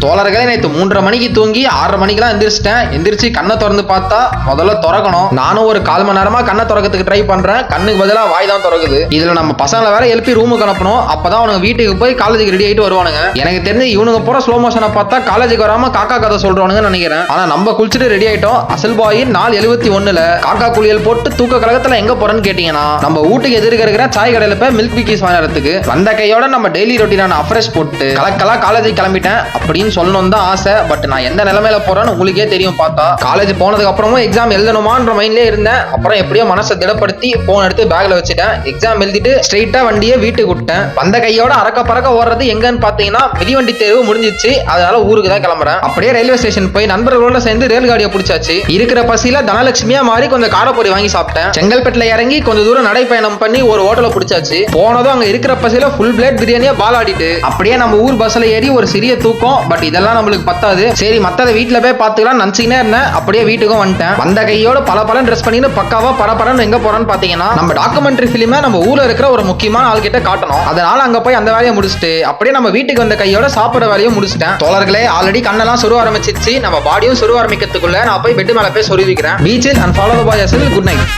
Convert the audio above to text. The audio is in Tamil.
தோழர்களே, நேற்று 3:30 மணிக்கு தூங்கி 6:30 மணிக்கெல்லாம் எந்திரிச்சு கண்ணை திறந்து பார்த்தா முதல்ல திறக்கணும். நானும் ஒரு 1/4 மணி நேரமா கண்ணை திறக்கிறதுக்கு ட்ரை பண்றேன். கண்ணுக்கு பதிலாக வாய் தான் திறக்குது. இதுல நம்ம பசங்களை வேற எழுப்பி ரூமுக்கு அனுப்பணும். அப்பதான் அவனுங்க வீட்டுக்கு போய் காலேஜுக்கு ரெடி ஆகிட்டு வருவானுங்க. எனக்கு தெரிஞ்சு இவனுங்க போற ஸ்லோ மோஷனை பார்த்தா காலேஜுக்கு வராம காக்கா கதை சொல்றானுங்க நினைக்கிறேன். ஆனா நம்ம குளிச்சுட்டு ரெடி ஆயிட்டோம். அசல் பாயின் நாள் 71ல காக்கா குளியல் போட்டு தூக்க கழகத்துல எங்க போறேன்னு கேட்டீங்கன்னா, நம்ம வீட்டுக்கு எதிர்க்க இருக்கிற சாய் கடையில போய் மில்க் பிக்கிஸ் வாங்குறதுக்கு வந்த கையோட நம்ம டெய்லி ரொட்டீனான அஃப்ரெஷ் போட்டு கலக்கலா காலேஜுக்கு கிளம்பிட்டேன் அப்படின்னு சொல்லணும் தான் ஆசை. பட் நான் எந்த நிலைமையில போறேன்னு உங்களுக்கே தெரியும். பார்த்தா காலேஜ் போனதுக்கு அப்புறமும் எக்ஸாம் எழுதணுமான்ற மைண்ட்லயே இருந்தேன். அப்புறம் எப்படியோ மனசை திடப்படுத்தி போன் எடுத்து பேக்ல வச்சுட்டேன். எக்ஸாம் எழுதிட்டு ஸ்ட்ரெயிட்டா வண்டியை வீட்டுக்கு விட்டேன். வந்த கையோட அறக்க பறக்க ஓடுறது எங்கன்னு பாத்தீங்கன்னா, மிதிவண்டி தேர்வு முடிஞ்சிச்சு. அதனால ஊருக்கு தான் கிளம்புறேன். அப்படியே ரயில்வே ஸ்டேஷன் போய் நண்பர்களோட சேர்ந்து ரயில் காடியை பிடிச்சாச்சு. இருக்கிற பசியில தனலட்சுமியா மாறி கொஞ்சம் காரப்பொரி வாங்கி சாப்பிட்டேன். செங்கல்பட்டுல இறங்கி கொஞ்சம் தூரம் நடைப்பயணம் பண்ணி ஒரு ஹோட்டலை பிடிச்சாச்சு. போனதும் அங்க இருக்கிற பசியில ஃபுல் பிளேட் பிரியாணியா பாலாடிட்டு அப்படியே நம்ம ஊர் பஸ்ல ஏறி ஒரு சிறிய தூக்கம். பட் இதெல்லாம் நம்மளுக்கு பத்தாது. சரி, மத்ததை வீட்டுல போய் பாத்துக்கலாம் நினைச்சுக்கினே இருந்தேன். அப்படியே வீட்டுக்கும் வந்துட்டேன். வந்த கையோட பல ட்ரெஸ் பண்ணிட்டு பக்காவா படப்படன்னு எங்க போறோம்னு பாத்தீங்கன்னா, நம்ம டாக்குமெண்ட்ரி பிலிமை நம்ம ஊர்ல இருக்கிற ஒரு முக்கியமான ஆள் கிட்ட காட்டணும். அதனால அங்க போய் அந்த வேலையை முடிச்சுட்டு அப்படியே நம்ம வீட்டுக்கு வந்த கையோட சாப்பிட வேலையும் முடிச்சிட்டேன். தோழர்களே, ஆல்ரெடி கண்ணெல்லாம் சொருவ ஆரம்பிச்சிச்சு. நம்ம பாடியும் சொருவ ஆரம்பிக்கிறதுக்குள்ள நான் போய் பெட் மேல போய் சொருவிக்கிறேன். பீச்சில் and follow the bye. Good night.